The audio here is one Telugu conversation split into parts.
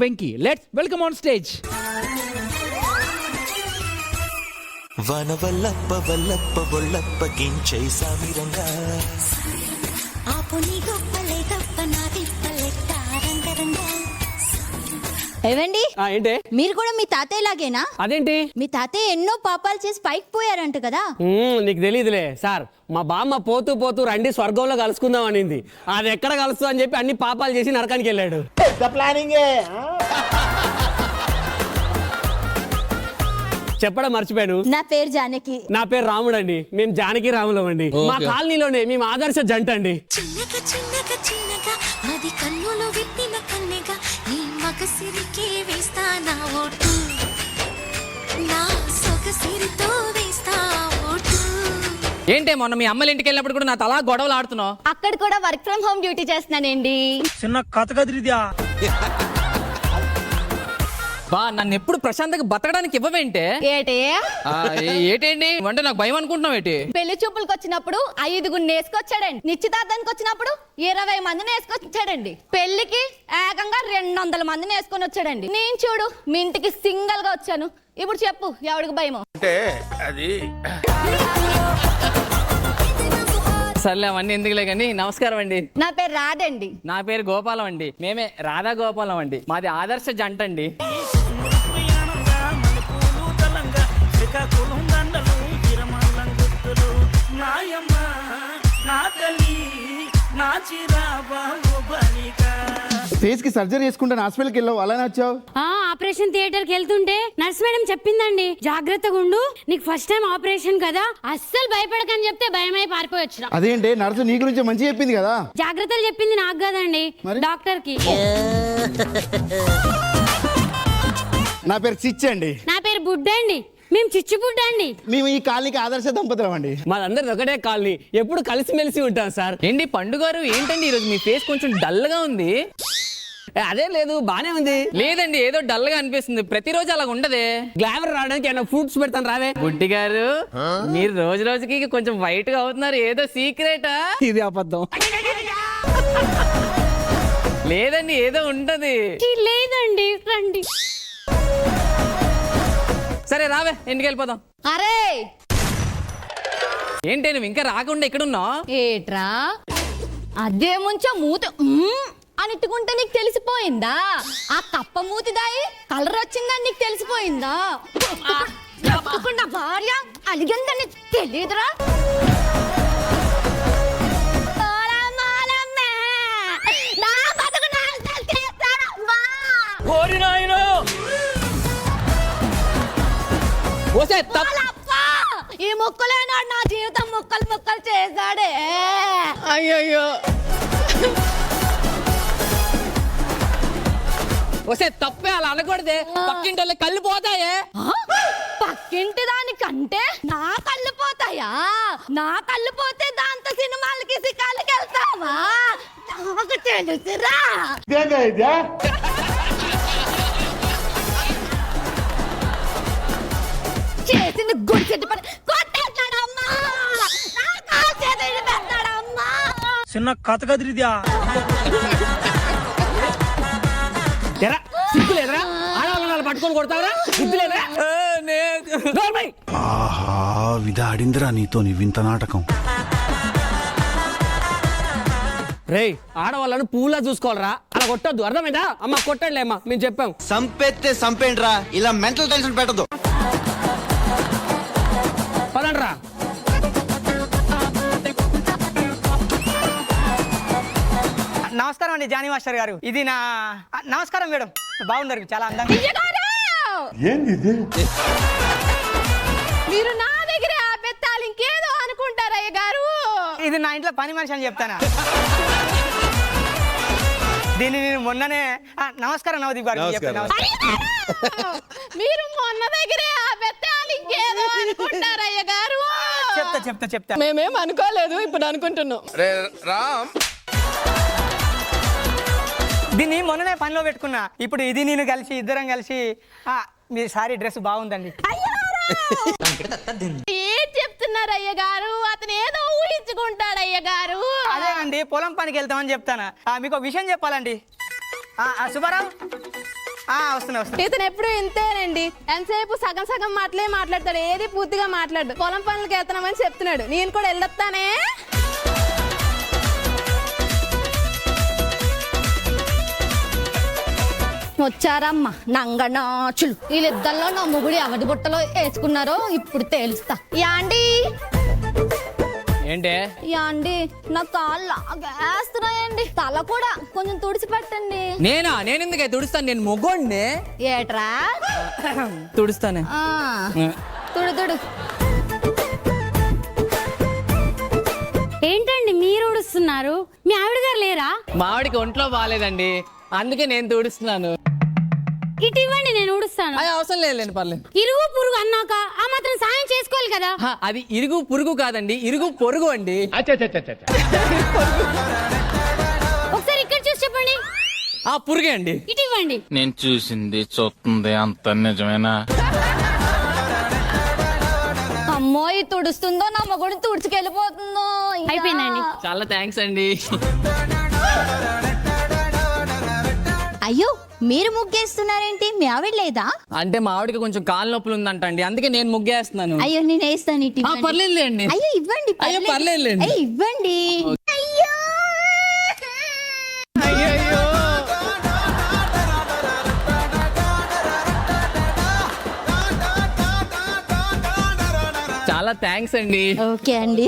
Venki. Let's welcome on stage. వనవల్లప్ప Vallappa Vallappa గించై సామిరంగా ఆపుని గొప్పలే గొప్ప నా తిప్పలెట్ట రంగరంగా. ఏవండి ఏంటే మీరు కూడా మీ తాతయ్య లాగేనా? అదేంటి మీ తాతయ్య ఎన్నో పాపాలు చేసి పైకి పోయారంట కదా. నీకు తెలియదులే సార్. మా బామ్మ పోతూ పోతూ రండి స్వర్గంలో కలుసుకుందాం అనింది. అది ఎక్కడ కలుస్తా అని చెప్పి అన్ని పాపాలు చేసి నరకానికి వెళ్ళాడు. చెప్పడం మర్చిపోయాను. నా పేరు జానకి. నా పేరు రాముడు అండి. మేము జానకి రాములం అండి. మా కాలనీలోనే మేము ఆదర్శ జంట అండి. చిన్నగా చిన్నగా చిన్నగా అది కన్నులు విప్పిన కన్నెగా ఈ మగసిరికే వేస్తా నా ఓటు, నా సొగసిరితో వేస్తా ఓటు. ఏంటే మొన్న మీ అమ్మల ఇంటికి వెళ్ళినప్పుడు కూడా నా తలా గొడవలు ఆడుతున్నావు? అక్కడ కూడా వర్క్ ఫ్రమ్ హోమ్ డ్యూటీ చేస్తున్నానండి. చిన్న కథ కదిరిద్యా బా నన్ను ఎప్పుడు ప్రశాంతంగా బతకడానికి ఇవ్వవేంటే? ఏటే ఏటేంటి అంటే నాకు భయం అనుకుంటున్నావు ఏంటి? పెళ్లి చూపులకు వచ్చినప్పుడు 5 నేసుకొచ్చాడండి. నిశ్చితార్థానికి వచ్చినప్పుడు 20 మందిని వేసుకొచ్చాడండి. పెళ్లికి ఏకంగా 200 మందిని వేసుకొని వచ్చాడండి. నేను చూడు మీ ఇంటికి సింగల్ గా వచ్చాను. ఇప్పుడు చెప్పు ఎవడికి భయమో? అంటే అది సర్లే అవన్నీ ఎందుకులే కానీ నమస్కారం అండి. నా పేరు రాదండి. నా పేరు గోపాలం అండి. మేమే రాధా గోపాలం అండి. మాది ఆదర్శ జంట అండి. ఫేస్ కి సర్జరీ చేసుకుంటే హాస్పిటల్కి వెళ్ళావు, అలానే వచ్చావు? ఆపరేషన్ థియేటర్ కి వెళ్తుంటే నర్స్ మేడం చెప్పిందండి, జాగ్రత్తగా ఉండు, నీకు ఫస్ట్ టైం ఆపరేషన్ కదా, అస్సలు భయపడకని చెప్తే భయమై పారిపోయి వచ్చిన. అదేంటి నర్సు నీ గురించి మంచిగా చెప్పింది కదా? జాగ్రత్తలు చెప్పింది నాకు కదండి, డాక్టర్ కి. నా పేరు చిచ్చి అండి. నా పేరు బుడ్డ అండి. మేము చిచ్చుబుడ్డ అండి. మేము ఈ కాలనీకి ఆదర్శ దంపతులం అండి. మాదందరిది ఒకటే కాలనీ, ఎప్పుడు కలిసిమెలిసి ఉంటాం సార్. ఏంటి పండుగారు ఏంటండి ఈరోజు మీ ఫేస్ కొంచెం డల్ గా ఉంది? అదే లేదు, బానే ఉంది. లేదండి ఏదో డల్ గా అనిపిస్తుంది. ప్రతిరోజు అలా ఉండదే. గ్లామర్ రావడానికి ఏమైనా ఫ్రూట్స్ పెడతాను రావే. బుడ్డి గారు మీరు రోజు రోజుకి కొంచెం వైట్ గా అవుతున్నారు. ఏదో సీక్రెటా? ఇది అబద్ధం. లేదండి ఏదో ఉంటది. లేదండి రండి. సరే రావే ఇంటికి వెళ్ళిపోదాం. అరే ఏంటి నువ్వు ఇంకా రాకుండా ఇక్కడ ఉన్నావు? ఏట్రా అదే ముంచో మూత అని ఇట్టుకుంటే నీకు తెలిసిపోయిందా? ఆ కప్ప మూతి దాయి కలర్ వచ్చిందని నీకు తెలిసిపోయిందా? తప్పకుండా భార్య అలిగిందని తెలియదురా? ఈ ముక్కలేనాడు నా జీవితం ముక్కలు ముక్కలు చేశాడే. అయ్యయ్యో వస్తే తప్పే, అలా అనకూడదే. పక్కింటి వాళ్ళ కళ్ళు పోతాయే. పక్కింటి దానికంటే నా కళ్ళు పోతాయా? నా కళ్ళు పోతే దాంతో సినిమాలకి సికాలకి వెళ్తావా? నాకు తెలుసురా. చేసింది గుడి చెట్టు పని కొట్టేస్తాడమ్మా. పెడతాడమ్మా. చిన్న కథ కదిరిద్యా ఎరా సిగ్గు లేదురా? ఆడవాళ్ళని పట్టుకొని కొడతావరా? సిగ్గు లేదురా? ఆహా విధాడిందిరా నీతో నీ వింత నాటకం. రేయ్ ఆడవాళ్ళను పూలా చూసుకోవాలరా, అలా కొట్టద్దు, అర్థమైందా? అమ్మ కొట్టండి అమ్మా, మేము చెప్పాం. సంపేస్తే సంపేండ్రా, ఇలా మెంటల్ టెన్షన్ పెట్టదు. పదండ్రా. నమస్కారం అండి జానీ మాస్టర్ గారు. ఇది నా నమస్కారం మేడం. బాగున్నారు, చాలా అందంగా. మీరు నా దగ్గర ఆపెత్తాలి ఇంకేదో అనుకుంటారయ్య గారు. ఇది నా ఇంట్లో పని మనిషి అని చెప్తానా? దీన్ని నేను మొన్ననే నమస్కారం నవదీప్ గారు. మీరు మొన్న దగ్గరే ఆపెత్తాలి ఇంకేదో అనుకుంటారయ్య గారు. చెప్తా మేమేం అనుకోలేదు, ఇప్పుడు అనుకుంటున్నాం. దీన్ని మొన్ననే పనిలో పెట్టుకున్నా. ఇప్పుడు ఇది నేను కలిసి ఇద్దరం కలిసి మీ సారీ డ్రెస్ బాగుందండి. ఏం చెప్తున్నారు అయ్య గారు? అతను ఏదో ఊహించుకుంటాడు అయ్య గారు. అదే అండి పొలం పనికి వెళ్తామని చెప్తాను. మీకు ఒక విషయం చెప్పాలండి. సుబ్బారావు వస్తున్నా. ఇతను ఎప్పుడు ఇంతేనండి, ఎంతసేపు సగం సగం మాటలే మాట్లాడతాడు, ఏది పూర్తిగా మాట్లాడు. పొలం పనులకి వెళ్తున్నామని చెప్తున్నాడు, నేను కూడా వెళ్ళొస్తానే. వచ్చారమ్మా నంగనాచులు. వీళ్ళిద్దరిలో నా మొగుడు ఎవరి బుట్టలో వేసుకున్నారో ఇప్పుడు తేలుస్తా. యాండి ఏంటే యాండి, నా కాళ్ళు లాగేస్తున్నాయండి. తల కూడా కొంచెం తుడిచి పెట్టండి. నేను ఎందుకే తుడుస్తాను, నేను మొగోడిని. ఏట్రా తుడుస్తానే. తుడు తుడు. ఏంటండి మీరు ఊడుస్తున్నారు? మీ ఆవిడ గారు లేరా? మావిడికి ఒంట్లో బాగాలేదండి, అందుకే నేను తుడుస్తున్నాను. ఇటు ఇవ్వండి, నేను ఊడుస్తాను. అది అవసరం లేదులేండి, పర్లేదు. ఇరుగు పురుగు అన్నాక ఆ మాత్రం సాయం చేసుకోవాలి కదా. అది ఇరుగు పురుగు కాదండి, ఇరుగు పొరుగు అండి. ఒకసారి ఇక్కడ చూసి చెప్పండి. ఆ పురుగే అండి. ఇటు ఇవ్వండి. నేను చూసింది చూస్తుంది అంత నిజమేనా? అమ్మో, ఈ తుడుస్తుందో నా మొగుడు తుడిచుకెళ్ళిపోతుందో. అయిపోయిందండి. చాలా థ్యాంక్స్ అండి. అయ్యో, మీరు ముగ్గేస్తున్నారేంటి? మీ ఆవిడ లేదా? అంటే మా ఆవిడకి కొంచెం కాలు నొప్పులు ఉందంట అండి, అందుకే నేను ముగ్గేస్తున్నాను. అయ్యో, నేను వేస్తాను. ఇటు ఇవ్వండి. పర్లేదులేండి. అయ్యో ఇవ్వండి. అయ్యో పర్లేదులేండి. అయ్యో ఇవ్వండి. అయ్యో చాలా థ్యాంక్స్ అండి. ఓకే అండి.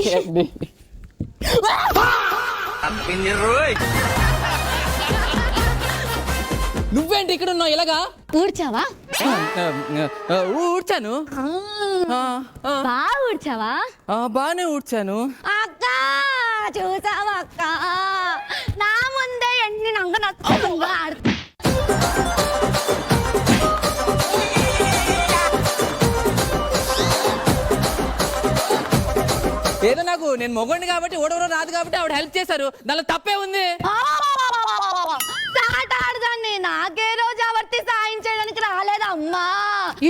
నువ్వేంటి ఇక్కడ ఉన్నావు ఇలాగా? ఊడ్చావా? ఊడ్చాను. బాగా ఊడ్చావా? బాగానే ఊడ్చాను. అక్క చూసావా అక్క, నా ముందే ఎన్ని నంగ నచ్చకుండా ఆడుతా. ఏదో నాకు నేను మొగండి కాబట్టి ఓడవరో రాదు కాబట్టి ఆవిడ హెల్ప్ చేశారు, దానిలో తప్పే ఉంది. ఆడదాన్ని నాకే రోజు ఎవరికి సాయం చేయడానికి రాలేదమ్మా,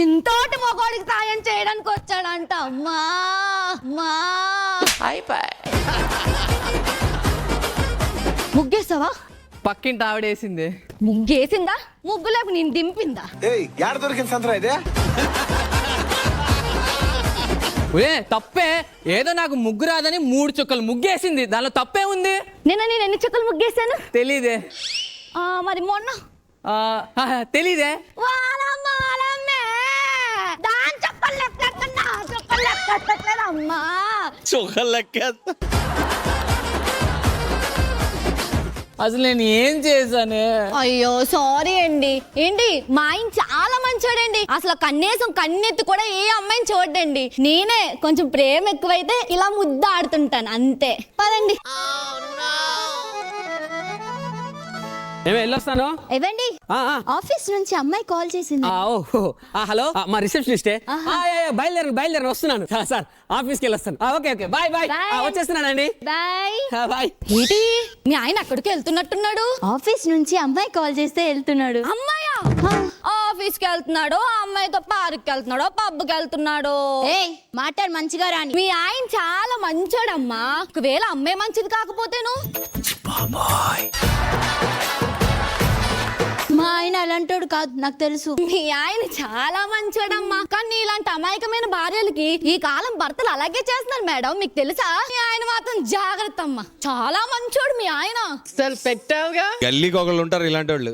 ఇంతోటి మొగోడికి సాయం చేయడానికి వచ్చాడంట. అమ్మా అమ్మా, ముగ్గేసావా? పక్కింటి ఆవిడేసింది. ముగ్గేసిందా? ముగ్గులేపు నేను దింపిందా? తప్పే, ఏదో నాకు ముగ్గు రాదని 3 చుక్కలు ముగ్గేసింది, దానిలో తప్పే ఉంది. నేను ఎన్ని చుక్కలు ముగ్గేసాను తెలీదే. మరి మొన్న తెలీదే. దాని చుక్కలు లెక్కన్నా చుక్కలు లెక్కట్లేదమ్మా. అసలు నేను ఏం చేశాను? అయ్యో సారీ అండి. ఏంటి, మా ఆయన చాలా మంచోడండి, అసలు కన్నేసం కన్నెత్తి కూడా ఏ అమ్మాయిని చూడండి. నేనే కొంచెం ప్రేమ ఎక్కువైతే ఇలా ముద్ద ఆడుతుంటాను అంతే. పదండి. వెళ్ళొస్తాను. ఇవ్వండి. ఆఫీస్ నుంచి అమ్మాయి కాల్ చేసింది. హలో, మా రిసెప్షనిస్టే. బయలుదేరండి వస్తున్నాను సార్, ఆఫీస్కి వెళ్ళొస్తాను. Okay okay, bye bye. వచ్చేస్తున్నానండి. Bye bye. ఏంటి, మీ ఆయన అక్కడికి వెళ్తున్నట్టున్నాడు? ఆఫీస్ నుంచి అమ్మాయి కాల్ చేస్తే వెళ్తున్నాడు. అమ్మాయా? ఆఫీస్ కి వెళ్తున్నాడు, అమ్మాయితో పార్క్ వెళ్తున్నాడో పబ్కి వెళ్తున్నాడో? మాట్లాడు మంచిగా రాని. మీ ఆయన చాలా మంచోడమ్మా, ఒకవేళ అమ్మాయి మంచిది కాకపోతేను? మా ఆయన అలాంటోడు కాదు, నాకు తెలుసు. మీ ఆయన చాలా మంచోడమ్మా, కానీ ఇలాంటి అమాయకమైన భార్యలకి ఈ కాలం భర్తలు అలాగే చేస్తున్నారు మేడం, మీకు తెలుసా? మీ ఆయన మాత్రం జాగ్రత్త అమ్మా, చాలా మంచోడు మీ ఆయన. అసలు పెట్టావుగా. గల్లీకి ఒకళ్ళు ఉంటారు ఇలాంటి వాళ్ళు.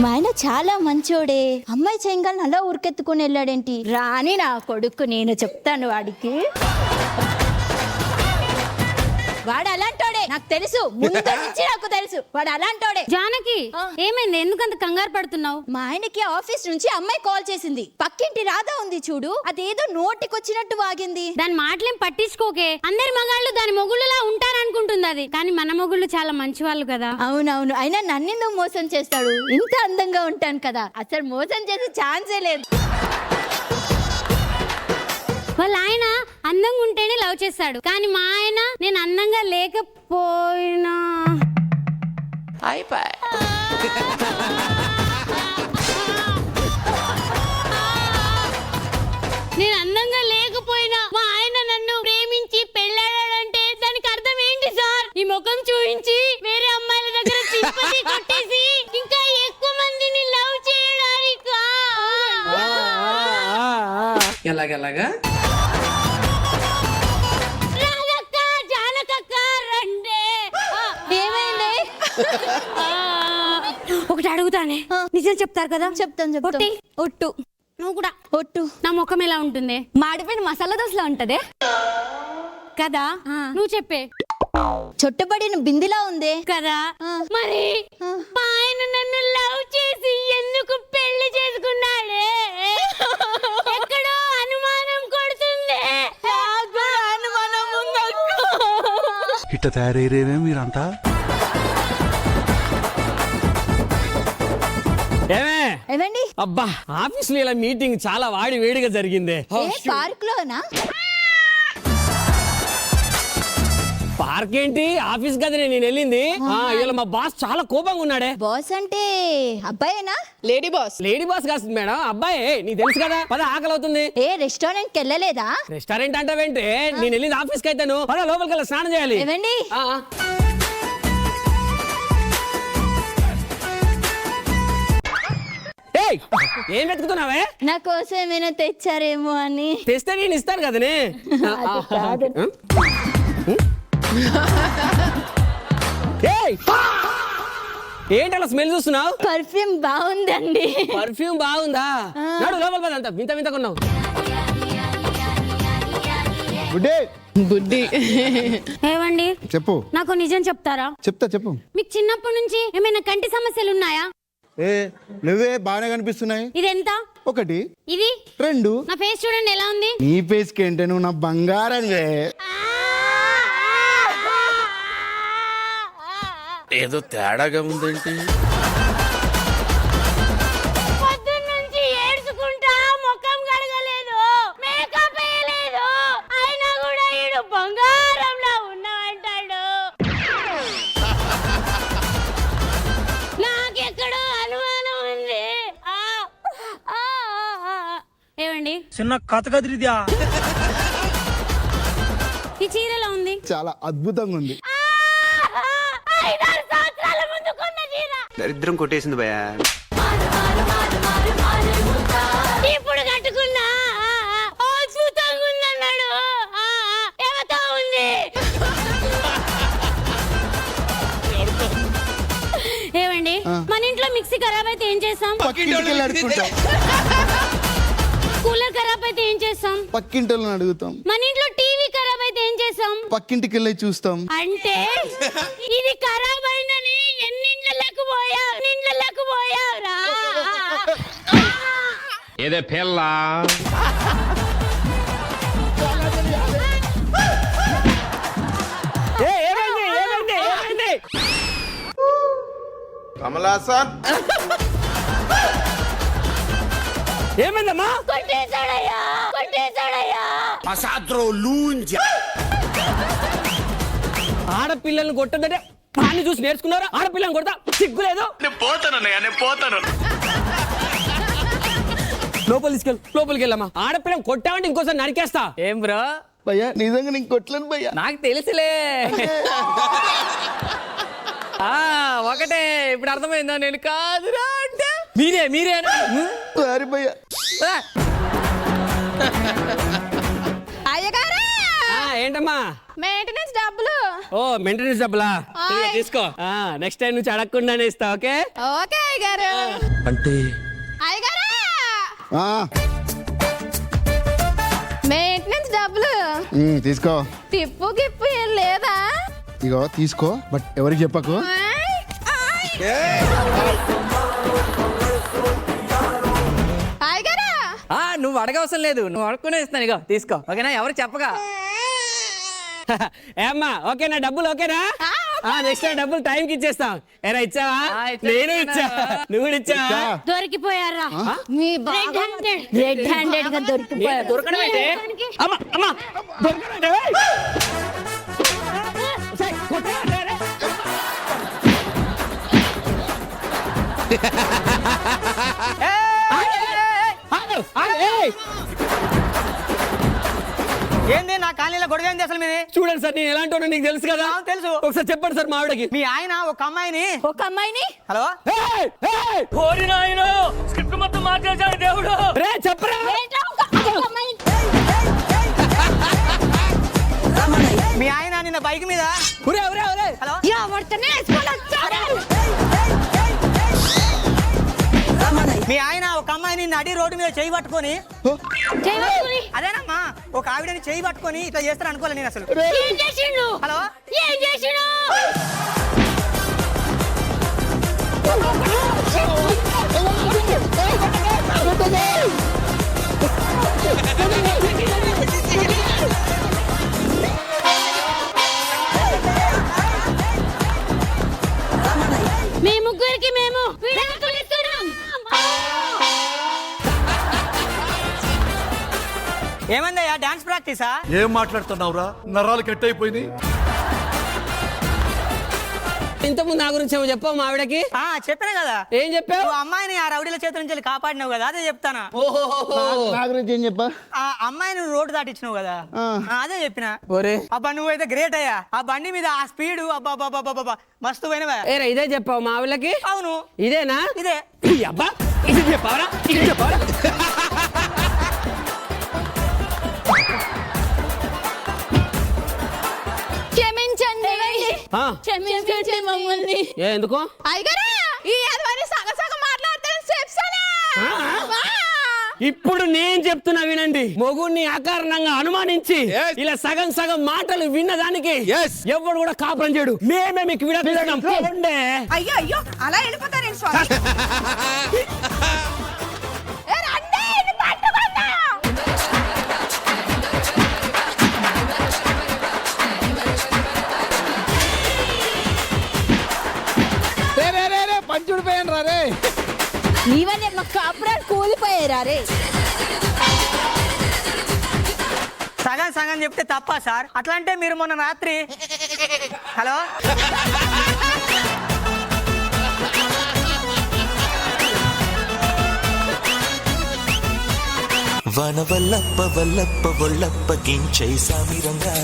మా ఆయన చాలా మంచోడే, అమ్మాయి చెంగాలను అలా ఉరికెత్తుకుని వెళ్ళాడేంటి? రాని నా కొడుకు, నేను చెప్తాను వాడికి. వాడు అలాంటోడే, నాకు తెలుసు, ముందు నుంచి నాకు తెలుసు వాడు అలాంటోడే. జానకి, ఏమైంది? ఎందుకంత కంగారు పడుతున్నావు? మా ఆయనకి ఆఫీస్ నుంచి అమ్మాయి కాల్ చేసింది. పక్కింటి రాధా ఉంది చూడు, అదేదో నోటికొచ్చినట్టు వాగింది. దాని మాటలేం పట్టించుకోకే, అందరి మగాళ్ళు దాని మొగుళ్ళలా ఉంటారనుకుంటుంది అది, కానీ మన మొగుళ్ళు చాలా మంచి వాళ్ళు కదా. అవునవును, అయినా నన్నెందుకు మోసం చేస్తాడు? ఇంత అందంగా ఉంటాను కదా, అసలు మోసం చేసే ఛాన్సే లేదు. వాళ్ళ ఆయన అందంగా ఉంటేనే లవ్ చేస్తాడు, కానీ మా ఆయన నేను అందంగా లేకపోయినా నేను అందంగా లేకపోయినా మా ఆయన నన్ను ప్రేమించి పెళ్ళాడంటే దానికి అర్థం ఏంటి ఈ ముఖం చూపించి వేరే అమ్మాయిల దగ్గర సింపతి కొట్టేసి ఇంకా ఎక్కువ మందిని లవ్ చేయడానికి ఎలాగెలాగా రాధక్క జానకక్క రండే. ఏమైంది? ఒకటి అడుగుతానే, నిజం చెప్తారు కదా? చెప్తాను ఒట్టి. ఒట్టు. నువ్వు కూడా ఒట్టు. నా ముఖం ఎలా ఉంటుంది? మాడిపోయిన మసాలా దోశలా ఉంటదే కదా? నువ్వు చెప్పే. చుట్టబడిన బిందిలా ఉంది కదా? మరి మా ఆయన నన్ను లవ్ చేసి ఎందుకు పెళ్లి చేసుకున్నాడే? ఎక్కడో అనుమానం కొడుతుంది. అనుమానం ఇట్ట తయారయ్యేవే మీరంతా. ఏమండి? అబ్బా ఆఫీస్ లో ఇలా మీటింగ్ చాలా వాడి వేడిగా జరిగింది. పార్క్ లోనా? పార్క్ ఏంటి, ఆఫీస్ గదినే నేను వెళ్ళింది. ఇలా మా బాస్ చాలా కోపంగా ఉన్నాడే. బాస్ అంటే అబ్బాయేనా? Lady boss. లేడీ బాస్ కాదు మేడం, అబ్బాయి. నీకు తెలుసు కదా, పద ఆకలి అవుతుంది. ఏ రెస్టారెంట్ కి వెళ్ళలేదా? రెస్టారెంట్ అంటావేంటి, నేను వెళ్ళింది ఆఫీస్ కి అయితేను. పద లోపలికి వెళ్ళి స్నానం చేయాలి. ఏమండి? ఏం వెతుకుతున్నావే? నా కోసం ఏమైనా తెచ్చారేమో అని. తెస్తే నేను ఇస్తాను కదనే. ఏంటి అలా స్మెల్ చూస్తున్నావు? పర్ఫ్యూమ్ బాగుందండి. పర్ఫ్యూమ్ బాగుందా? నాడు లోపల పద, అంత వింత వింత కొన్నావు. బుడ్డి ఏవండి చెప్పు. నాకు నిజం చెప్తారా? చెప్తా చెప్పు. మీకు చిన్నప్పటి నుంచి ఏమైనా కంటి సమస్యలు ఉన్నాయా? నువ్వే బాగానే కనిపిస్తున్నాయి. ఇదెంత? ఒకటి. ఇది 2. నా ఫేస్ చూడండి ఎలా ఉంది. నీ ఫేస్ కి ఏంటే, నువ్వు నా బంగారనివే. ఏదో తేడాగా ఉందేంటి? పొద్దున్నుంచి ఏడ్చుకుంటా, ముఖం కడగలేదు, మేకప్ వేయలేదు, అయినా కూడా ఈడు బంగారంలా ఉన్నావంటాడు. నాకెక్కడో అనుమానం ఉంది. ఏమండి? చిన్న కథ కదిరిద్యా. ఈ చీర ఎలా ఉంది? చాలా అద్భుతంగా ఉంది. 5-6 సంవత్సరాల ముందు కొన్న చీర దరిద్రం కొట్టేసింది భయ. ఇప్పుడు కట్టుకున్నా అద్భుతంగా ఉందన్నాడు. ఎవతో ఉంది? ఏమండి, మన ఇంట్లో మిక్సీ ఖరాబ్ అయితే ఏం చేస్తాం? పక్కింటికి అడుగుతాం. కూలర్ ఖరాబ్ అయితే ఏం చేస్తాం? పక్కింటిని అడుగుతాం. మన ఇంట్లో టీవీ ఖరాబ్ అయితే ఏం చేస్తాం? పక్కింటికి వెళ్ళి చూస్తాం. అంటే ఇది ఖరాబ్ అయిందని ఎన్నింట్లకు పోయావురా? ఏదే పిల్ల కమలాసన్ ఏమైందమ్మా? కొట్టేశాడయ్యా. ఆడపిల్లల్ని కొట్టదంటే పాన్ని చూసి నేర్చుకున్నారా? ఆడపిల్లని కొడతా సిగ్గులేదు? పోతాను. లోపలికి వెళ్ళమ్మా. ఆడపిల్లని కొట్టామంటే ఇంకోసారి నరికేస్తా. ఏం బ్రో? భయ్యా నిజంగా నీకు కొట్టలేను భయ్యా. నాకు తెలుసులే. ఒకటే ఇప్పుడు అర్థమైందా? నేను కాదురా అంటే మీరే సారీ భయ్యా. అయ్యగారా, ఏంటమ్మా? మెయింటెనెన్స్ డబ్బులు. ఓ మెయింటెనెన్స్ డబ్బులా? తీసుకో. నెక్స్ట్ టైం నుంచి అడగకుండానే ఇస్తా. ఓకే ఓకే అయ్యగారు. అంటే అయ్యగారా, మెయింటెనెన్స్ డబ్బులు. తీసుకో. టిప్పు గిప్పు ఏం లేదా? ఇగో తీసుకో, బట్ ఎవరికి చెప్పకు. అయ్యగారా, నువ్వు అడగవసరం లేదు, నువ్వు అడుక్కునే ఇస్తాను. ఇగో తీసుకో. ఓకేనా? ఎవరు చెప్పగా. ఏమ్మా ఓకేనా? డబ్బులు ఓకేనా? నెక్స్ట్ టైం డబ్బులు టైంకి ఇచ్చేస్తాం. ఎరా ఇచ్చావా? నేను ఇచ్చా, నువ్వు కూడా ఇచ్చావా? దొరికిపోయారా? రెడ్ హ్యాండెడ్ గా దొరికిపోయారు. దొరకడం అయితే అమ్మా దొరకడం ఏంది నా కాలనీలో గొడవ ఏంది అసలు మీది? చూడండి సార్, నేను ఎలాంటి వాడినో నీకు తెలుసు కదా. అవును, తెలుసు. ఒకసారి చెప్పండి సార్ మా ఆవిడకి. మీ ఆయన ఒక అమ్మాయిని హలో రే చెప్పరా. మీ ఆయన నిన్న బైక్ మీద హలో మీ ఆయన ఒక అమ్మాయిని నడి రోడ్డు మీద చేయి పట్టుకొని అదేనమ్మా ఒక ఆవిడని చేయి పట్టుకొని ఇట్లా చేస్తారు అనుకోలే నేను అసలు. హలో మీ ముగ్గురికి మేము విడాకులు ఇస్తున్నాం. ఏమైందయ్యా డాన్స్ ప్రాక్టీసా? ఏం మాట్లాడుతున్నావురా, నరాలు కట్ అయిపోయింది. ఇంతకుముందు నా గురించి ఏమో చెప్పావు మా ఆవిడకి. చెప్పాను కదా. ఏం చెప్పావు? నువ్వు అమ్మాయిని ఆ రౌడీల చేతుల నుంచి కాపాడినావు కదా, అదే చెప్తానా. నా గురించి ఏం చెప్పా? ఆ అమ్మాయిని రోడ్డు దాటించినావు కదా, అదే చెప్పిన. ఒరే అబ్బా నువ్వైతే గ్రేట్ అయ్యా. ఆ బండి మీద ఆ స్పీడ్ అబ్బా మస్తు పోయినవా. ఏరా ఇదే చెప్పావు మా ఆవిడకి? అవును ఇదేనా? ఇదే. అబ్బా ఇది చెప్పావరా, ఇది చెప్పావరా. క్షమించండి మమ్మల్ని. ఎందుకు? అయ్యగారా ఈ అదవని సగం సగం మాట్లాడతాను చెప్తానా. ఇప్పుడు నేను చెప్తున్నా వినండి. మొగుడిని అకారణంగా అనుమానించి ఇలా సగం సగం మాటలు విన్నదానికి ఎవడు కూడా కాపురం చేయడు. మేమే మీకు విడదీస్తాం. పోండే. అయ్యో అయ్యో అలా వెళ్ళిపోతారు స్వామి. పంచుడిపోయాను రా రే. నీవనే మా కాపురాలు కూలిపోయారా రే. సగం సగం చెప్తే తప్ప సార్? అట్లా అంటే మీరు మొన్న రాత్రి హలో వనవల్లప్ప వల్లప్ప ఒళ్ళప్ప గించై సామిరంగా